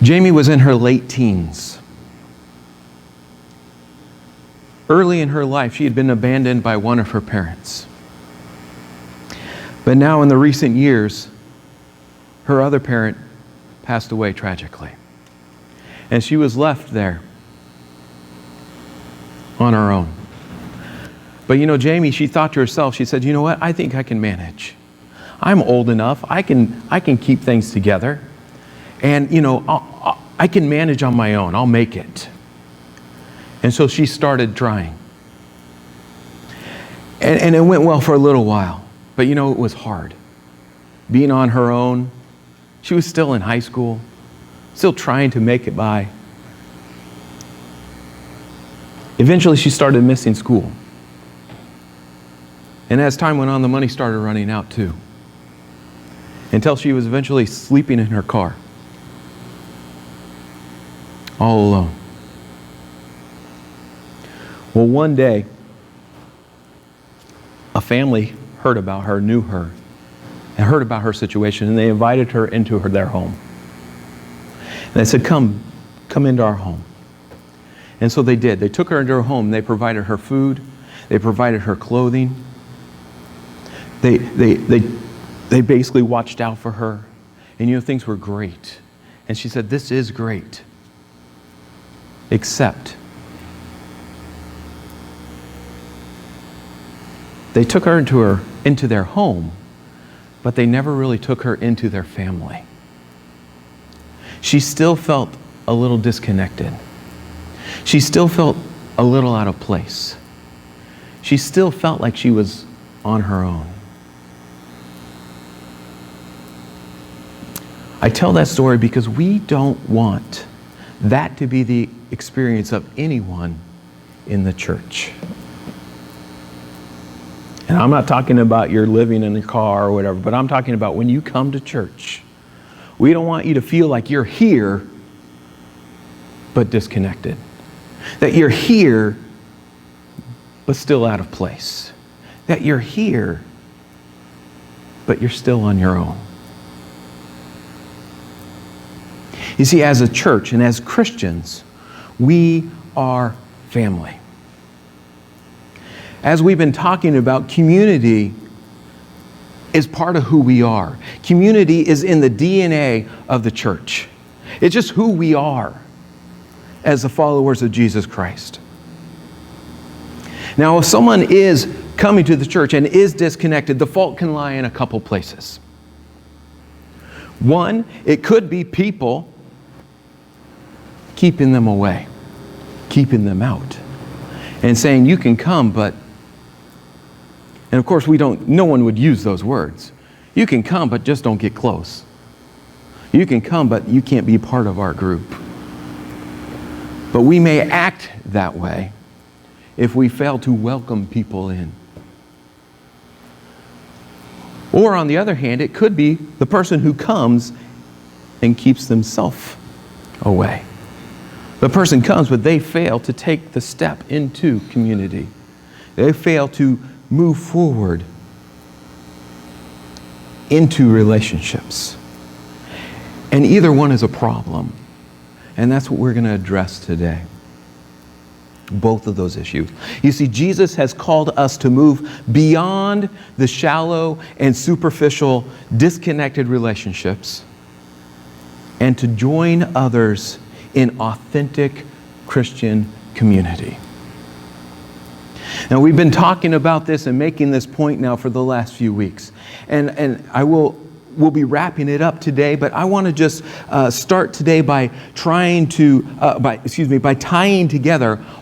Jamie was in her late teens. Early in her life, she had been abandoned by one of her parents. But now in the recent years, her other parent passed away tragically. And she was left there on her own. But Jamie, she thought to herself, she said, you know what, I think I can manage. I'm old enough, I can keep things together. And I can manage on my own, I'll make it. And so she started trying. And it went well for a little while. But it was hard. Being on her own, she was still in high school, still trying to make it by. Eventually she started missing school. And as time went on, the money started running out too. Until she was eventually sleeping in her car, all alone. Well, one day, a family heard about her, knew her, and heard about her situation, and they invited her into their home. And they said, come into our home. And so they did. They took her into her home. They provided her food. They provided her clothing. They basically watched out for her. And things were great. And she said, this is great. Except they took her into their home, but they never really took her into their family. She still felt a little disconnected. She still felt a little out of place. She still felt like she was on her own. I tell that story because we don't want that to be the experience of anyone in the church. And I'm not talking about you're living in a car or whatever, but I'm talking about when you come to church. We don't want you to feel like you're here, but disconnected. That you're here, but still out of place. That you're here, but you're still on your own. You see, as a church and as Christians, we are family. As we've been talking about, community is part of who we are. Community is in the DNA of the church. It's just who we are as the followers of Jesus Christ. Now, if someone is coming to the church and is disconnected, the fault can lie in a couple places. One, it could be people keeping them away, keeping them out, and saying, you can come, but... And of course, no one would use those words. You can come, but just don't get close. You can come, but you can't be part of our group. But we may act that way if we fail to welcome people in. Or on the other hand, it could be the person who comes and keeps themselves away. The person comes, but they fail to take the step into community. They fail to move forward into relationships. And either one is a problem. And that's what we're going to address today. Both of those issues. You see, Jesus has called us to move beyond the shallow and superficial, disconnected relationships and to join others in authentic Christian community. Now, we've been talking about this and making this point now for the last few weeks. And we'll be wrapping it up today, but I want to just start today by tying together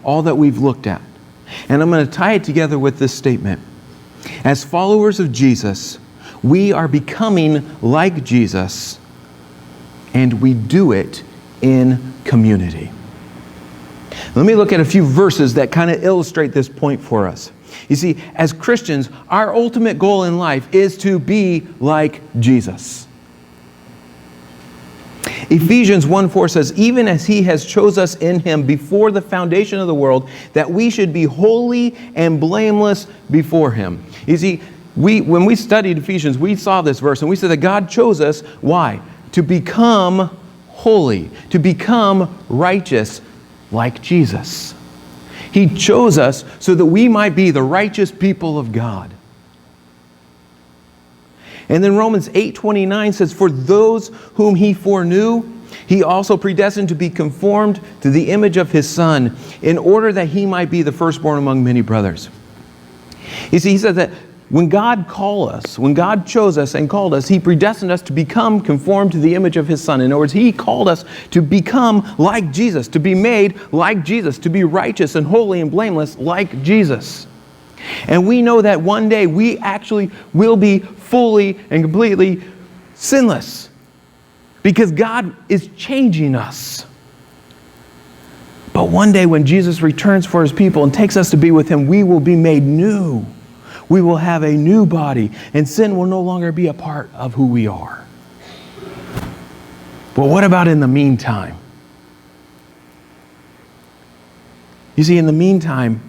all that we've looked at. And I'm going to tie it together with this statement. As followers of Jesus, we are becoming like Jesus, and we do it in community. Let me look at a few verses that kind of illustrate this point for us. You see, as Christians, our ultimate goal in life is to be like Jesus. Ephesians 1:4 says, even as He has chose us in Him before the foundation of the world, that we should be holy and blameless before Him. You see, when we studied Ephesians, we saw this verse and we said that God chose us, why? To become holy, to become righteous like Jesus. He chose us so that we might be the righteous people of God. And then Romans 8:29 says, "For those whom He foreknew, He also predestined to be conformed to the image of His Son, in order that He might be the firstborn among many brothers." You see, He said that when God called us, when God chose us and called us, He predestined us to become conformed to the image of His Son. In other words, He called us to become like Jesus, to be made like Jesus, to be righteous and holy and blameless like Jesus. And we know that one day we actually will be fully and completely sinless, because God is changing us. But one day when Jesus returns for His people and takes us to be with Him, we will be made new. We will have a new body, and sin will no longer be a part of who we are. But what about in the meantime? You see, in the meantime,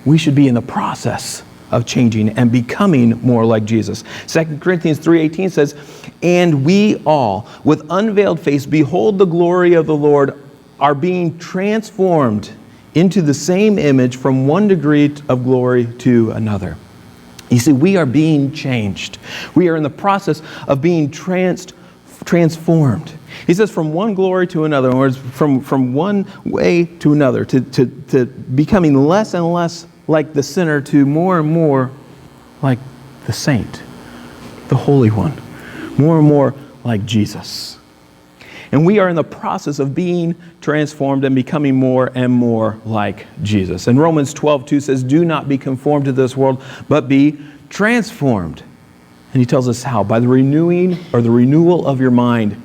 we should be in the process of changing and becoming more like Jesus. 2 Corinthians 3:18 says, "And we all, with unveiled face, behold the glory of the Lord, are being transformed into the same image from one degree of glory to another." You see, we are being changed. We are in the process of being transformed. He says from one glory to another, in other words, from one way to another, to becoming less and less like the sinner to more and more like the saint, the Holy One, more and more like Jesus. And we are in the process of being transformed and becoming more and more like Jesus. And Romans 12:2 says, "Do not be conformed to this world, but be transformed." And he tells us how? By the renewing or the renewal of your mind,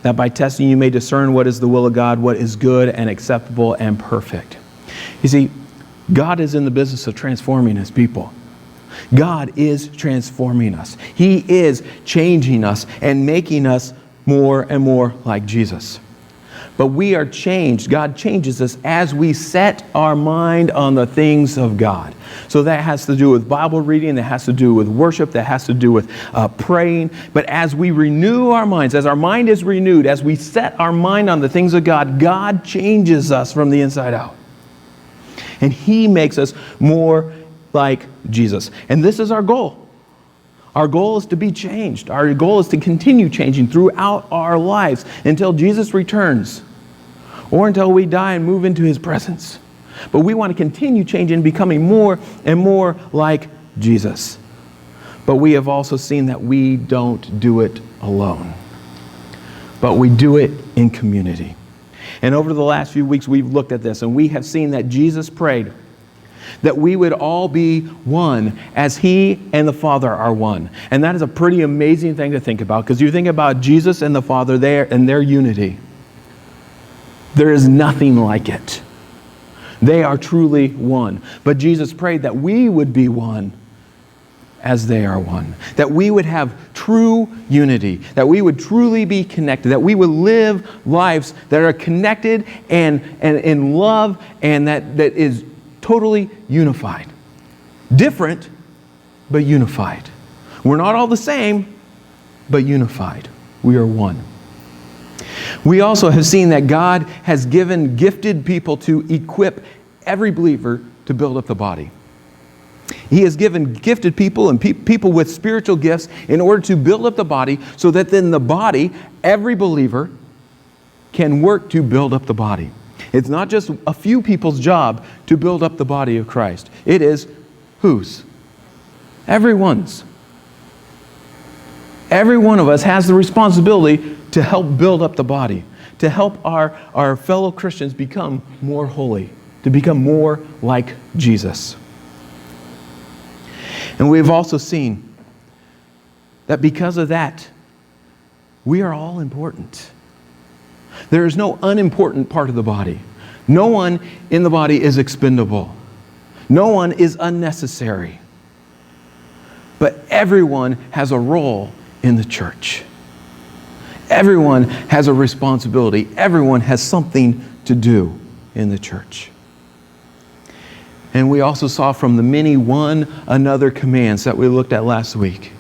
that by testing you may discern what is the will of God, what is good and acceptable and perfect. You see, God is in the business of transforming His people. God is transforming us. He is changing us and making us more and more like Jesus. But we are changed. God changes us as we set our mind on the things of God. So that has to do with Bible reading, that has to do with worship, that has to do with praying. But as we renew our minds, as our mind is renewed, as we set our mind on the things of God, God changes us from the inside out. And He makes us more like Jesus. And this is our goal. Our goal is to be changed. Our goal is to continue changing throughout our lives until Jesus returns, or until we die and move into His presence. But we want to continue changing, becoming more and more like Jesus. But we have also seen that we don't do it alone, but we do it in community. And over the last few weeks, we've looked at this, and we have seen that Jesus prayed that we would all be one as He and the Father are one. And that is a pretty amazing thing to think about, because you think about Jesus and the Father there and their unity. There is nothing like it. They are truly one. But Jesus prayed that we would be one as they are one. That we would have true unity. That we would truly be connected. That we would live lives that are connected and in love, and that is totally unified. Different, but unified. We're not all the same, but unified. We are one. We also have seen that God has given gifted people to equip every believer to build up the body. He has given gifted people and people with spiritual gifts in order to build up the body, so that then the body, every believer, can work to build up the body. It's not just a few people's job to build up the body of Christ. It is whose? Everyone's. Every one of us has the responsibility to help build up the body, to help our fellow Christians become more holy, to become more like Jesus. And we've also seen that because of that, we are all important. There is no unimportant part of the body. No one in the body is expendable. No one is unnecessary. But everyone has a role in the church. Everyone has a responsibility. Everyone has something to do in the church. And we also saw from the many one another commands that we looked at last week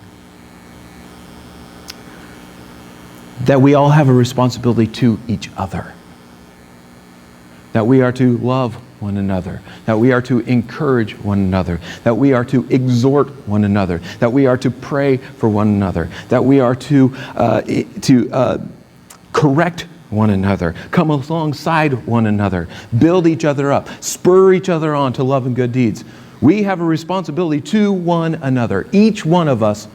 that we all have a responsibility to each other. That we are to love one another, that we are to encourage one another, that we are to exhort one another, that we are to pray for one another, that we are to correct one another, come alongside one another, build each other up, spur each other on to love and good deeds. We have a responsibility to one another, each one of us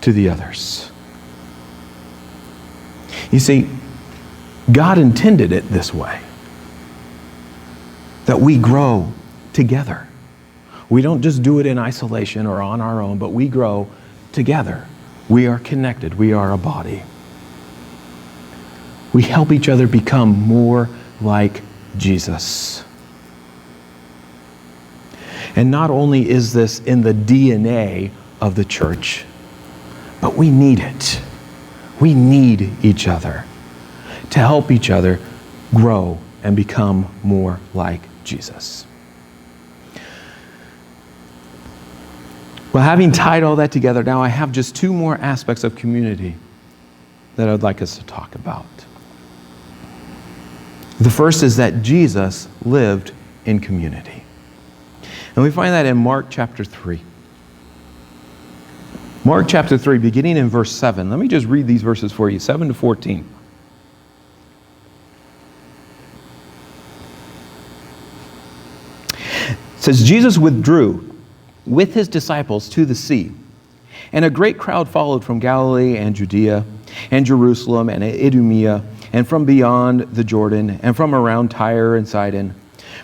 to the others. You see, God intended it this way, that we grow together. We don't just do it in isolation or on our own, but we grow together. We are connected. We are a body. We help each other become more like Jesus. And not only is this in the DNA of the church, but we need it. We need each other to help each other grow and become more like Jesus. Well, having tied all that together, now I have just two more aspects of community that I'd like us to talk about. The first is that Jesus lived in community. And we find that in Mark chapter 3. Mark chapter 3, beginning in verse 7. Let me just read these verses for you, 7 to 14. It says, Jesus withdrew with his disciples to the sea, and a great crowd followed from Galilee and Judea and Jerusalem and Idumea and from beyond the Jordan and from around Tyre and Sidon.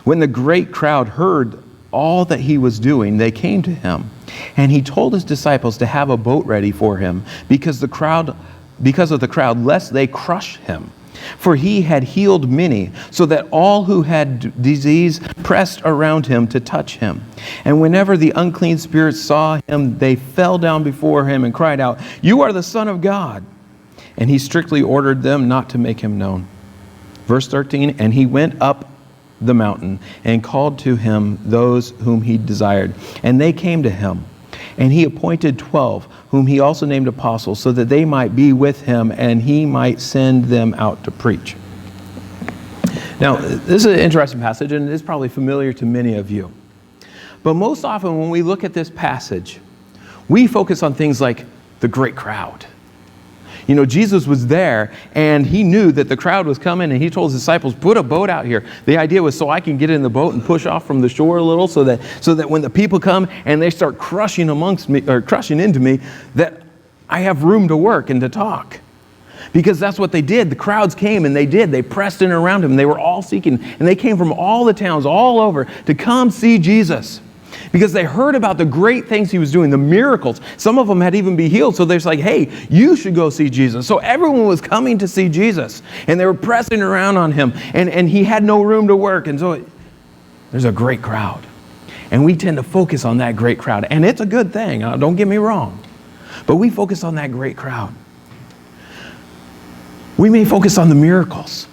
When the great crowd heard all that he was doing, they came to him, and he told his disciples to have a boat ready for him because of the crowd, lest they crush him. For he had healed many, so that all who had disease pressed around him to touch him. And whenever the unclean spirits saw him, they fell down before him and cried out, "You are the Son of God." And he strictly ordered them not to make him known. Verse 13, and he went up the mountain and called to him those whom he desired. And they came to him. And he appointed 12, whom he also named apostles, so that they might be with him and he might send them out to preach. Now, this is an interesting passage, and it's probably familiar to many of you. But most often when we look at this passage, we focus on things like the great crowd. You know, Jesus was there, and he knew that the crowd was coming, and he told his disciples, put a boat out here. The idea was so I can get in the boat and push off from the shore a little, so that when the people come and they start crushing amongst me, or crushing into me, that I have room to work and to talk. Because that's what they did. The crowds came, and they pressed in around him. They were all seeking, and they came from all the towns all over to come see Jesus. Because they heard about the great things he was doing, the miracles. Some of them had even been healed. So they're like, hey, you should go see Jesus. So everyone was coming to see Jesus. And they were pressing around on him. And he had no room to work. And so there's a great crowd. And we tend to focus on that great crowd. And it's a good thing. Don't get me wrong. But we focus on that great crowd. We may focus on the miracles.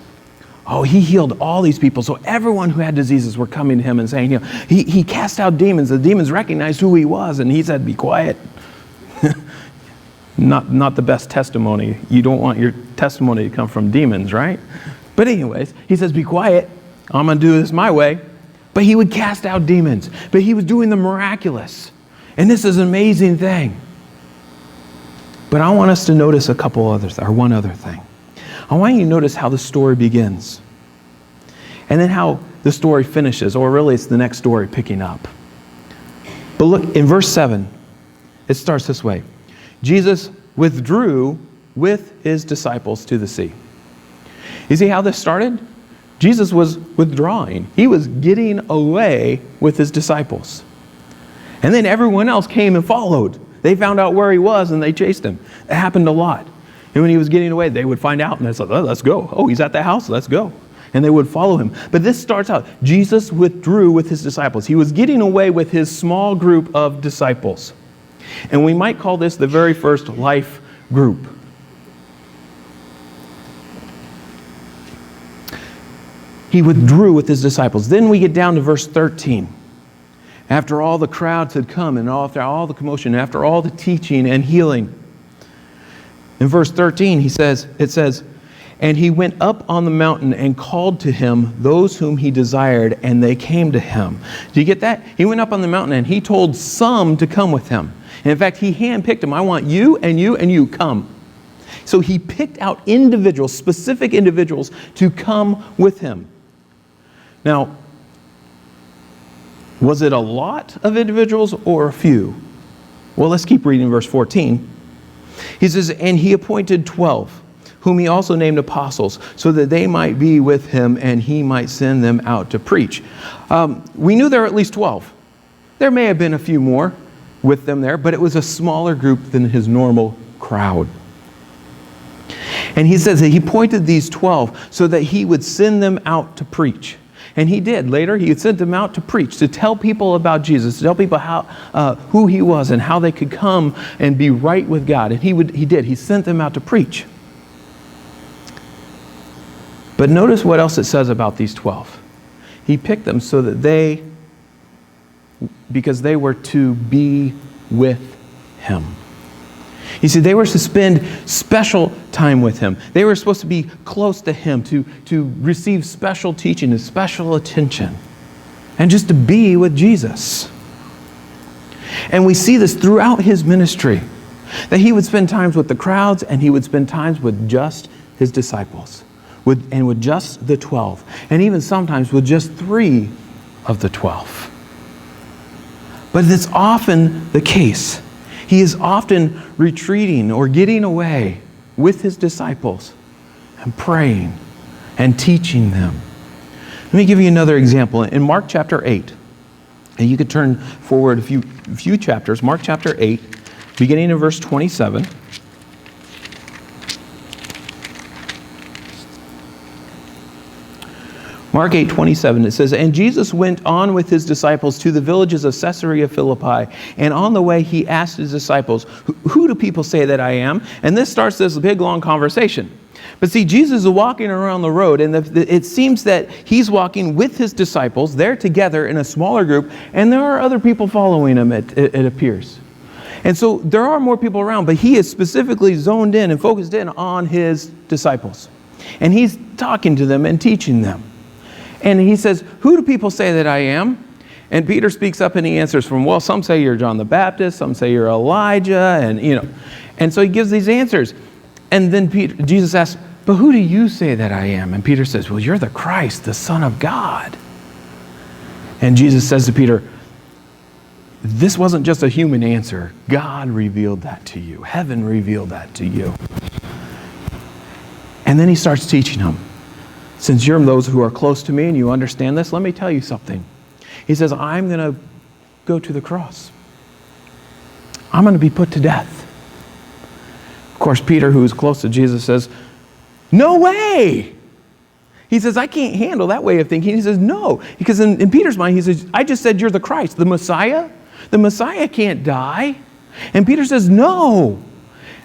Oh, he healed all these people. So everyone who had diseases were coming to him and saying, you know, he cast out demons. The demons recognized who he was, and he said, be quiet. Not the best testimony. You don't want your testimony to come from demons, right? But anyways, he says, be quiet. I'm going to do this my way. But he would cast out demons. But he was doing the miraculous. And this is an amazing thing. But I want us to notice one other thing. I want you to notice how the story begins. And then how the story finishes, or really it's the next story picking up. But look, in verse 7, it starts this way. Jesus withdrew with his disciples to the sea. You see how this started? Jesus was withdrawing. He was getting away with his disciples. And then everyone else came and followed. They found out where he was and they chased him. It happened a lot. And when he was getting away, they would find out and they said, oh, let's go. Oh, he's at the house, let's go. And they would follow him. But this starts out, Jesus withdrew with his disciples. He was getting away with his small group of disciples. And we might call this the very first life group. He withdrew with his disciples. Then we get down to verse 13. After all the crowds had come and after all the commotion, after all the teaching and healing, In verse 13, it says, and he went up on the mountain and called to him those whom he desired, and they came to him. Do you get that? He went up on the mountain and he told some to come with him. And in fact, he handpicked them. I want you and you and you, come. So he picked out individuals, specific individuals, to come with him. Now, was it a lot of individuals or a few? Well, let's keep reading verse 14. He says, and he appointed 12, whom he also named apostles, so that they might be with him and he might send them out to preach. We knew there were at least 12. There may have been a few more with them there, but it was a smaller group than his normal crowd. And he says that he appointed these 12 so that he would send them out to preach. And he did. Later, he sent them out to preach, to tell people about Jesus, to tell people who he was and how they could come and be right with God. And he did. He sent them out to preach. But notice what else it says about these 12. He picked them so that because they were to be with him. You see, they were to spend special time with him. They were supposed to be close to him, to receive special teaching and special attention, and just to be with Jesus. And we see this throughout his ministry, that he would spend times with the crowds and he would spend times with just his disciples, with just the 12, and even sometimes with just 3 of the 12. But it's often the case. He is often retreating or getting away with his disciples and praying and teaching them. Let me give you another example. In Mark chapter 8, and you could turn forward a few chapters, Mark chapter 8, beginning in verse 27. Mark 8:27, it says, and Jesus went on with his disciples to the villages of Caesarea Philippi, and on the way he asked his disciples, who do people say that I am? And this starts this big, long conversation. But see, Jesus is walking around the road, and it seems that he's walking with his disciples. They're together in a smaller group, and there are other people following him, it appears. And so there are more people around, but he is specifically zoned in and focused in on his disciples. And he's talking to them and teaching them. And he says, who do people say that I am? And Peter speaks up and he answers from, well, some say you're John the Baptist, some say you're Elijah, and so he gives these answers. And then Jesus asks, but who do you say that I am? And Peter says, well, you're the Christ, the Son of God. And Jesus says to Peter, this wasn't just a human answer. God revealed that to you. Heaven revealed that to you. And then he starts teaching him. Since you're those who are close to me and you understand this, let me tell you something. He says, I'm going to go to the cross. I'm going to be put to death. Of course, Peter, who is close to Jesus, says, no way. He says, I can't handle that way of thinking. He says, no. Because in Peter's mind, he says, I just said you're the Christ, the Messiah. The Messiah can't die. And Peter says, no.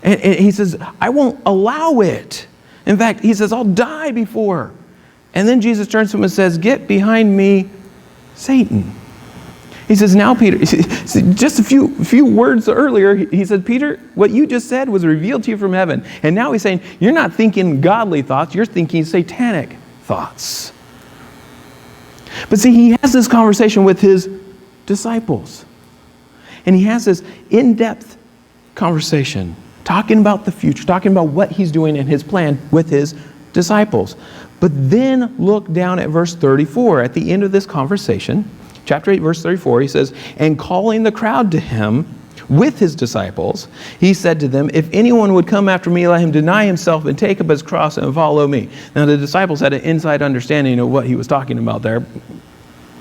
And he says, I won't allow it. In fact, he says, I'll die before. And then Jesus turns to him and says, get behind me, Satan. He says, now Peter, just a few words earlier, he said, Peter, what you just said was revealed to you from heaven. And now he's saying, you're not thinking godly thoughts, you're thinking satanic thoughts. But see, he has this conversation with his disciples. And he has this in-depth conversation, talking about the future, talking about what he's doing in his plan with his disciples. But then look down at verse 34. At the end of this conversation, chapter 8, verse 34, he says, and calling the crowd to him with his disciples, he said to them, if anyone would come after me, let him deny himself and take up his cross and follow me. Now the disciples had an inside understanding of what he was talking about there.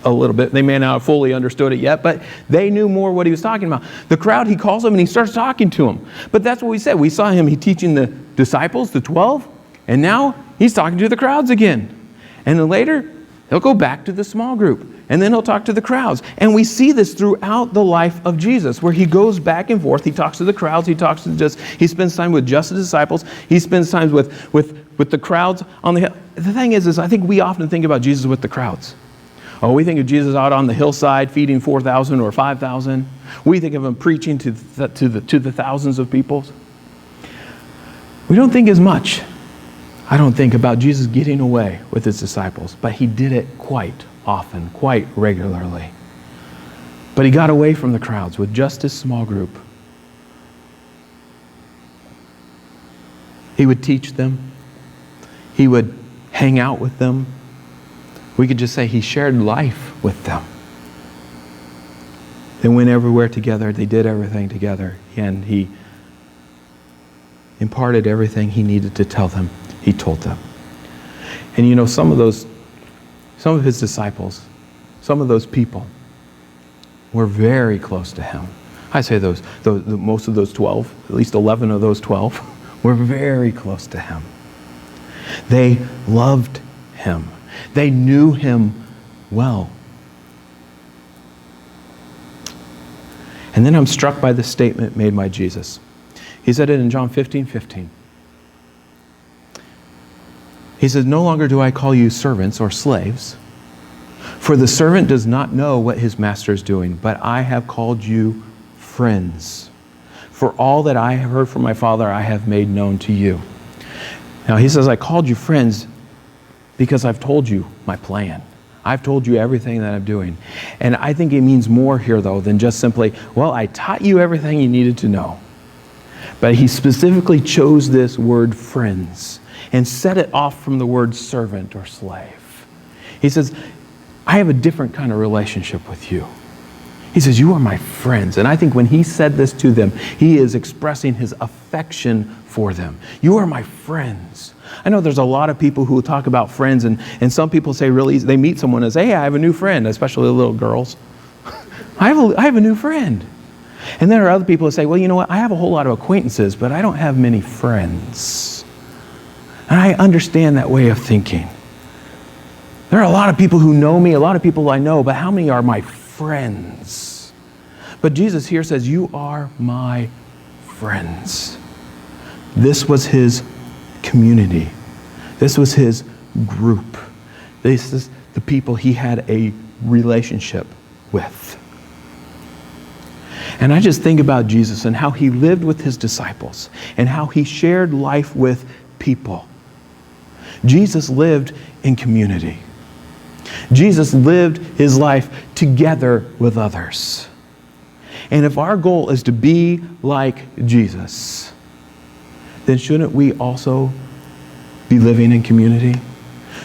A little bit. They may not have fully understood it yet, but they knew more what he was talking about. The crowd, he calls them and he starts talking to them. But that's what we said. We saw him, he teaching the disciples, the 12, and now he's talking to the crowds again. And then later, he'll go back to the small group, and then he'll talk to the crowds. And we see this throughout the life of Jesus, where he goes back and forth. He talks to the crowds, he spends time with just the disciples, he spends time with the crowds on the hill. The thing is I think we often think about Jesus with the crowds. Oh, we think of Jesus out on the hillside feeding 4,000 or 5,000. We think of him preaching to the thousands of people. We don't think as much, I don't think, about Jesus getting away with his disciples, but he did it quite often, quite regularly. But he got away from the crowds with just his small group. He would teach them. He would hang out with them. We could just say he shared life with them. They went everywhere together. They did everything together. And he imparted everything he needed to tell them. He told them. And you know, some of his disciples, some of those people were very close to him. I say most of those 12, at least 11 of those 12, were very close to him. They loved him. They knew him well. And then I'm struck by the statement made by Jesus. He said it in John 15:15. He says, "No longer do I call you servants or slaves, for the servant does not know what his master is doing, but I have called you friends. For all that I have heard from my Father, I have made known to you." Now he says, I called you friends because I've told you my plan. I've told you everything that I'm doing. And I think it means more here, though, than just simply, well, I taught you everything you needed to know. But he specifically chose this word friends and set it off from the word servant or slave. He says, I have a different kind of relationship with you. He says, you are my friends. And I think when he said this to them, he is expressing his affection for them. You are my friends. I know there's a lot of people who talk about friends, and some people say really, they meet someone and say, hey, I have a new friend, especially the little girls. I have a new friend. And there are other people who say, well, you know what, I have a whole lot of acquaintances, but I don't have many friends. And I understand that way of thinking. There are a lot of people who know me, a lot of people I know, but how many are my friends? But Jesus here says, you are my friends. This was his community. This was his group. This is the people he had a relationship with. And I just think about Jesus and how he lived with his disciples and how he shared life with people. Jesus lived in community. Jesus lived his life together with others. And if our goal is to be like Jesus, then shouldn't we also be living in community?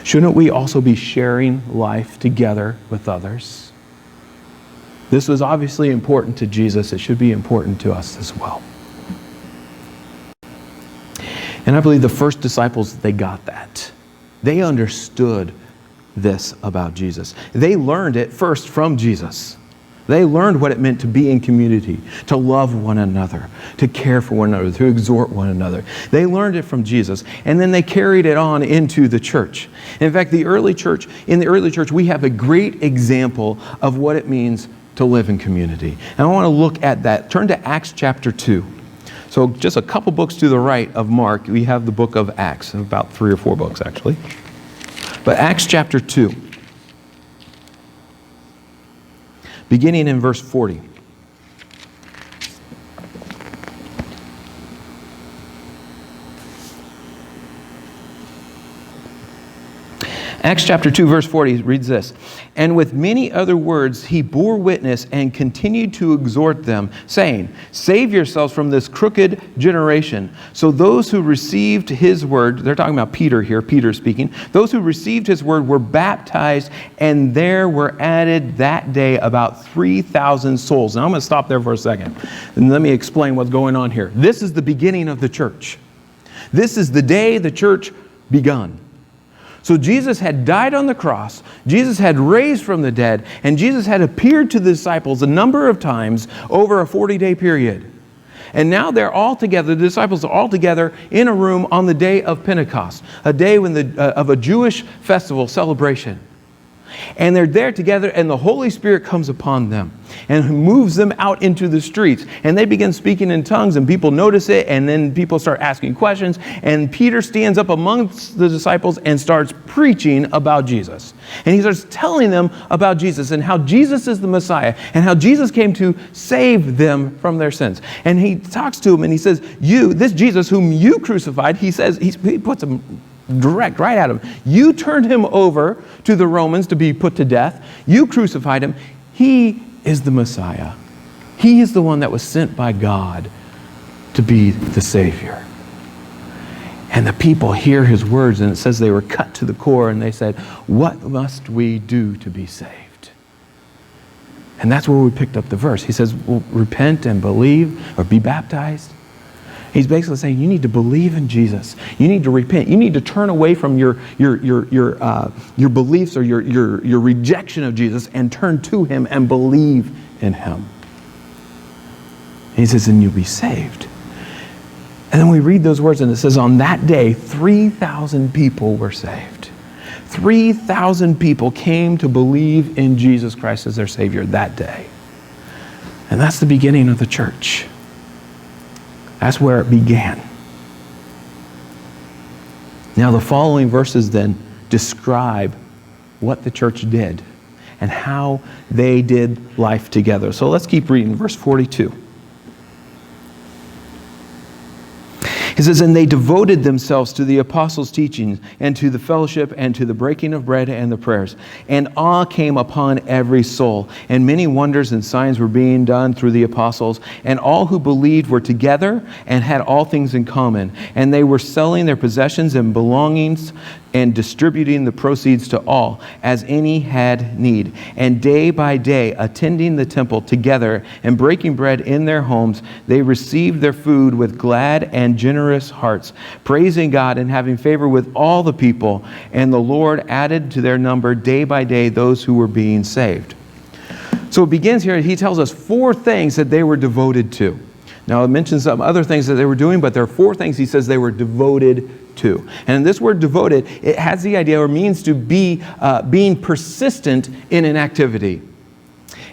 Shouldn't we also be sharing life together with others? This was obviously important to Jesus. It should be important to us as well. And I believe the first disciples, they got that. They understood this about Jesus. They learned it first from Jesus. They learned what it meant to be in community, to love one another, to care for one another, to exhort one another. They learned it from Jesus, and then they carried it on into the church. In fact, in the early church, we have a great example of what it means to live in community. And I want to look at that. Turn to Acts chapter 2. So just a couple books to the right of Mark, we have the book of Acts, about 3 or 4 books actually. But Acts chapter 2. Beginning in verse 40. Acts chapter 2, verse 40 reads this. And with many other words he bore witness and continued to exhort them, saying, save yourselves from this crooked generation. So those who received his word, they're talking about Peter here, Peter speaking, those who received his word were baptized, and there were added that day about 3,000 souls. Now I'm going to stop there for a second, and let me explain what's going on here. This is the beginning of the church. This is the day the church begun. So Jesus had died on the cross, Jesus had raised from the dead, and Jesus had appeared to the disciples a number of times over a 40-day period. And now they're all together, the disciples are all together in a room on the day of Pentecost, a day when of a Jewish festival celebration. And they're there together, and the Holy Spirit comes upon them and moves them out into the streets. And they begin speaking in tongues, and people notice it, and then people start asking questions. And Peter stands up amongst the disciples and starts preaching about Jesus. And he starts telling them about Jesus and how Jesus is the Messiah and how Jesus came to save them from their sins. And he talks to them and he says, this Jesus whom you crucified, he says, he puts them direct right at him. You turned him over to the Romans to be put to death. You crucified him. He is the Messiah. He is the one that was sent by God to be the Savior. And the people hear his words, and it says they were cut to the core, and they said, what must we do to be saved? And that's where we picked up the verse. He says, well, repent and believe, or be baptized. He's basically saying you need to believe in Jesus. You need to repent. You need to turn away from your beliefs or your rejection of Jesus and turn to him and believe in him. And he says, and you'll be saved. And then we read those words, and it says, on that day, 3,000 people were saved. 3,000 people came to believe in Jesus Christ as their Savior that day. And that's the beginning of the church. That's where it began. Now the following verses then describe what the church did and how they did life together. So let's keep reading verse 42. It says, and they devoted themselves to the apostles' teaching and to the fellowship and to the breaking of bread and the prayers. And awe came upon every soul. And many wonders and signs were being done through the apostles. And all who believed were together and had all things in common. And they were selling their possessions and belongings and distributing the proceeds to all, as any had need. And day by day, attending the temple together and breaking bread in their homes, they received their food with glad and generous hearts, praising God and having favor with all the people. And the Lord added to their number day by day those who were being saved. So it begins here, he tells us 4 things that they were devoted to. Now it mentions some other things that they were doing, but there are 4 things he says they were devoted to. And this word devoted, it has the idea or means to be being persistent in an activity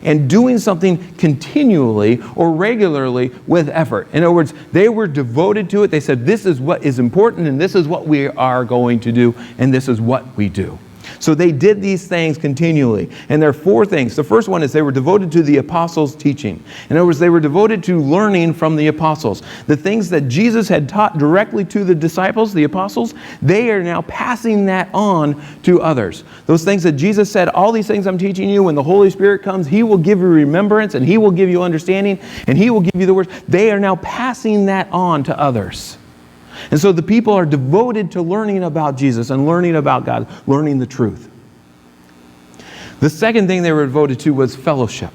and doing something continually or regularly with effort. In other words, they were devoted to it. They said, this is what is important and this is what we are going to do and this is what we do. So they did these things continually. And there are 4 things. The first one is they were devoted to the apostles' teaching. In other words, they were devoted to learning from the apostles. The things that Jesus had taught directly to the disciples, the apostles, they are now passing that on to others. Those things that Jesus said, all these things I'm teaching you, when the Holy Spirit comes, he will give you remembrance and he will give you understanding and he will give you the words. They are now passing that on to others. And so the people are devoted to learning about Jesus and learning about God, learning the truth. The second thing they were devoted to was fellowship.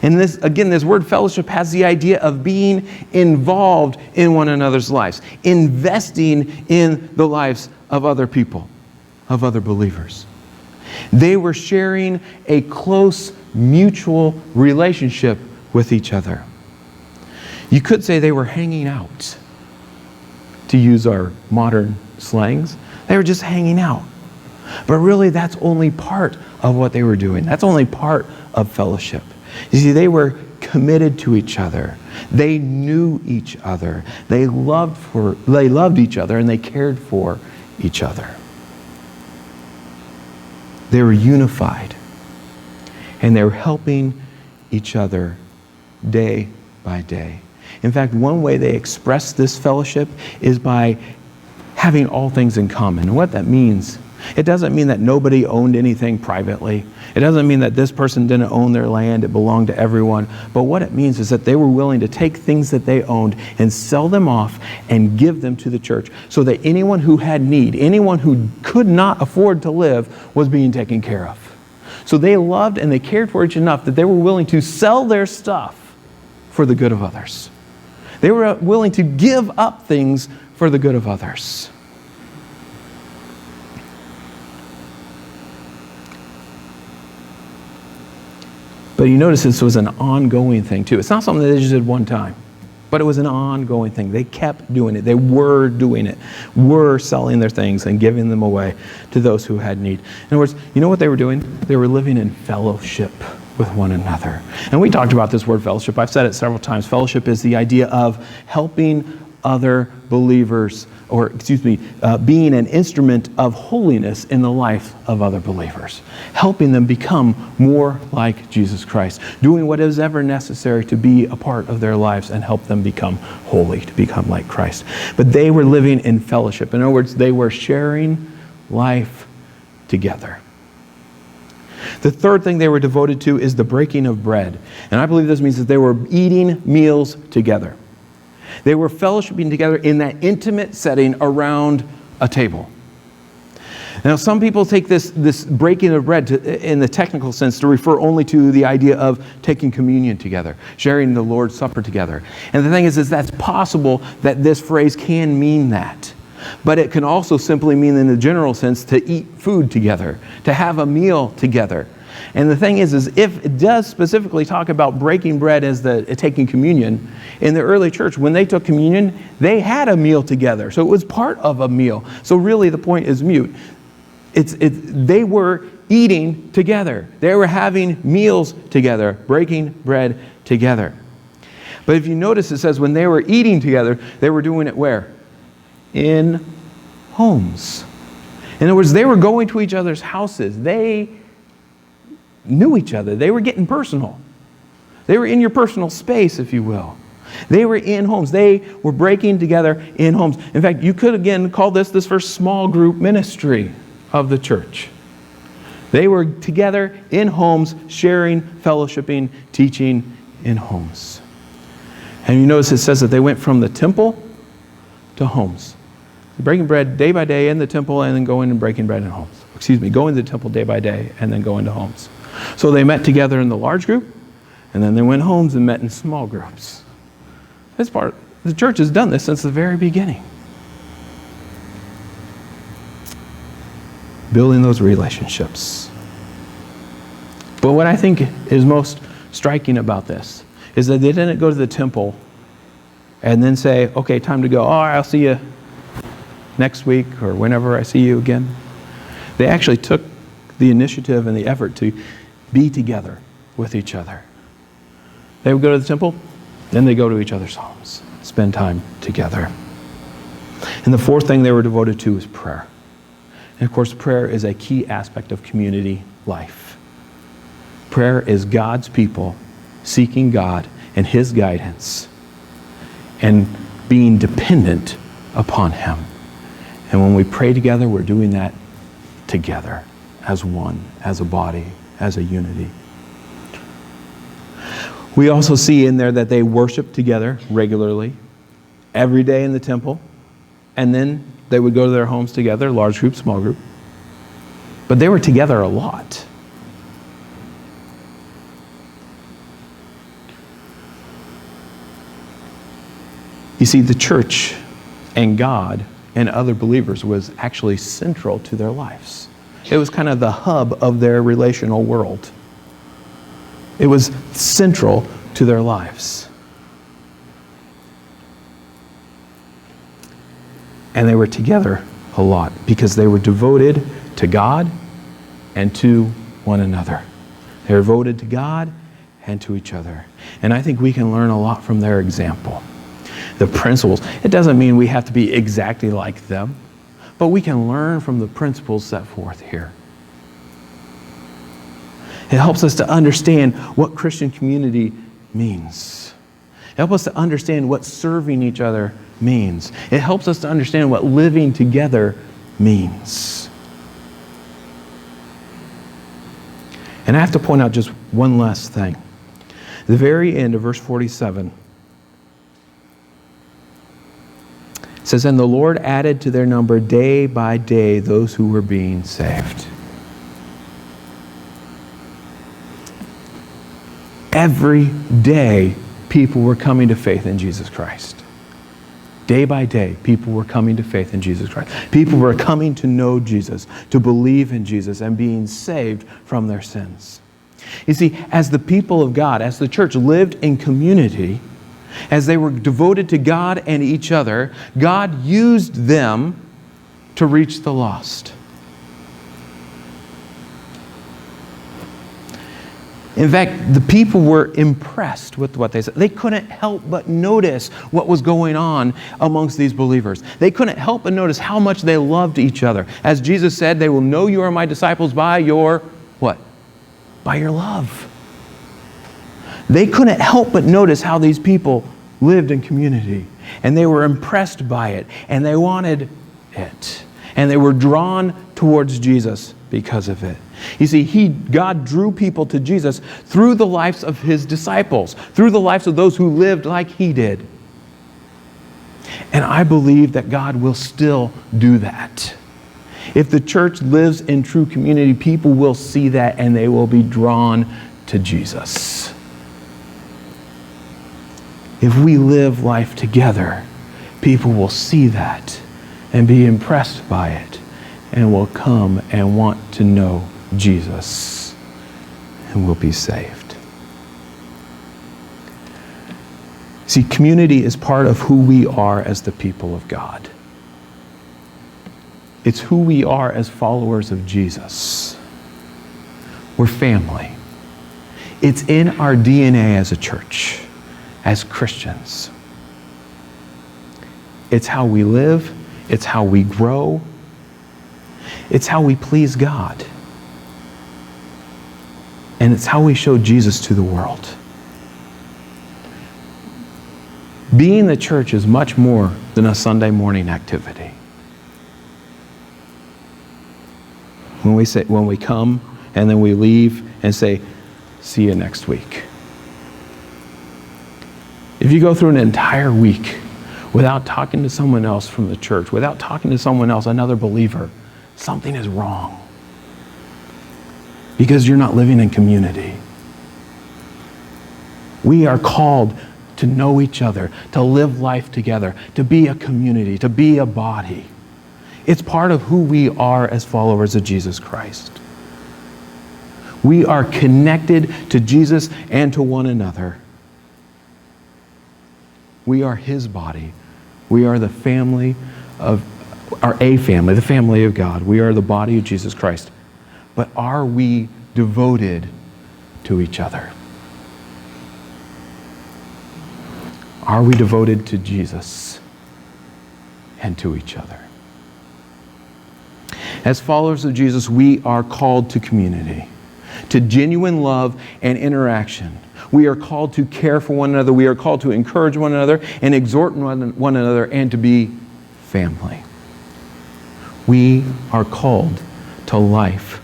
And this word fellowship has the idea of being involved in one another's lives, investing in the lives of other people, of other believers. They were sharing a close mutual relationship with each other. You could say they were hanging out, to use our modern slangs. They were just hanging out. But really, that's only part of what they were doing. That's only part of fellowship. You see, they were committed to each other. They knew each other. They loved each other and they cared for each other. They were unified. And they were helping each other day by day. In fact, one way they express this fellowship is by having all things in common. And what that means, it doesn't mean that nobody owned anything privately. It doesn't mean that this person didn't own their land, it belonged to everyone. But what it means is that they were willing to take things that they owned and sell them off and give them to the church so that anyone who had need, anyone who could not afford to live, was being taken care of. So they loved and they cared for each enough that they were willing to sell their stuff for the good of others. They were willing to give up things for the good of others. But you notice this was an ongoing thing too. It's not something that they just did one time. But it was an ongoing thing. They kept doing it. They were doing it. Were selling their things and giving them away to those who had need. In other words, you know what they were doing? They were living in fellowship with one another. And we talked about this word fellowship. I've said it several times. Fellowship is the idea of helping other believers, being an instrument of holiness in the life of other believers. Helping them become more like Jesus Christ. Doing what is ever necessary to be a part of their lives and help them become holy, to become like Christ. But they were living in fellowship. In other words, they were sharing life together. The third thing they were devoted to is the breaking of bread. And I believe this means that they were eating meals together. They were fellowshipping together in that intimate setting around a table. Now, some people take this breaking of bread in the technical sense to refer only to the idea of taking communion together, sharing the Lord's Supper together. And the thing is that's possible that this phrase can mean that. But it can also simply mean in the general sense to eat food together, to have a meal together. And the thing is if it does specifically talk about breaking bread as taking communion, in the early church, when they took communion, they had a meal together. So it was part of a meal. So really the point is mute. They were eating together. They were having meals together, breaking bread together. But if you notice, it says when they were eating together, they were doing it where? In homes. In other words, they were going to each other's houses. They knew each other. They were getting personal. They were in your personal space, if you will. They were in homes. They were breaking together in homes. In fact, you could again call this first small group ministry of the church. They were together in homes, sharing, fellowshipping, teaching in homes. And you notice it says that they went from the temple to homes. Breaking bread day by day in the temple and then going and breaking bread in homes. Going to the temple day by day and then going to homes. So they met together in the large group and then they went homes and met in small groups. The church has done this since the very beginning. Building those relationships. But what I think is most striking about this is that they didn't go to the temple and then say, okay, time to go. Oh, I'll see you next week or whenever I see you again. They actually took the initiative and the effort to be together with each other. They would go to the temple, then they go to each other's homes, spend time together. And the fourth thing they were devoted to is prayer. And of course, prayer is a key aspect of community life. Prayer is God's people seeking God and His guidance and being dependent upon Him. And when we pray together, we're doing that together as one, as a body, as a unity. We also see in there that they worship together regularly, every day in the temple, and then they would go to their homes together, large group, small group. But they were together a lot. You see, the church and God and other believers was actually central to their lives. It was kind of the hub of their relational world. It was central to their lives. And they were together a lot because they were devoted to God and to one another. They were devoted to God and to each other. And I think we can learn a lot from their example. The principles. It doesn't mean we have to be exactly like them, but we can learn from the principles set forth here. It helps us to understand what Christian community means. It helps us to understand what serving each other means. It helps us to understand what living together means. And I have to point out just one last thing. The very end of verse 47 says, "And the Lord added to their number day by day those who were being saved." Every day, people were coming to faith in Jesus Christ. Day by day, people were coming to faith in Jesus Christ. People were coming to know Jesus, to believe in Jesus, and being saved from their sins. You see, as the people of God, as the church lived in community, As they were devoted to God and each other, God used them to reach the lost. In fact, the people were impressed with what they said. They couldn't help but notice what was going on amongst these believers. They couldn't help but notice how much they loved each other. As Jesus said, they will know you are my disciples by your, what? By your love. They couldn't help but notice how these people lived in community. And they were impressed by it. And they wanted it. And they were drawn towards Jesus because of it. You see, God drew people to Jesus through the lives of His disciples, through the lives of those who lived like He did. And I believe that God will still do that. If the church lives in true community, people will see that and they will be drawn to Jesus. If we live life together, people will see that and be impressed by it and will come and want to know Jesus and will be saved. See, community is part of who we are as the people of God. It's who we are as followers of Jesus. We're family. It's in our DNA as a church, as Christians. It's how we live. It's how we grow. It's how we please God. And it's how we show Jesus to the world. Being the church is much more than a Sunday morning activity. When we come and then we leave and say, see you next week. If you go through an entire week without talking to someone else from the church, without talking to someone else, another believer, something is wrong. Because you're not living in community. We are called to know each other, to live life together, to be a community, to be a body. It's part of who we are as followers of Jesus Christ. We are connected to Jesus and to one another. We are His body. We are the family of, the family of God. We are the body of Jesus Christ. But are we devoted to each other? Are we devoted to Jesus and to each other? As followers of Jesus, we are called to community, to genuine love and interaction. We are called to care for one another. We are called to encourage one another and exhort one another and to be family. We are called to life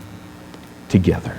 together.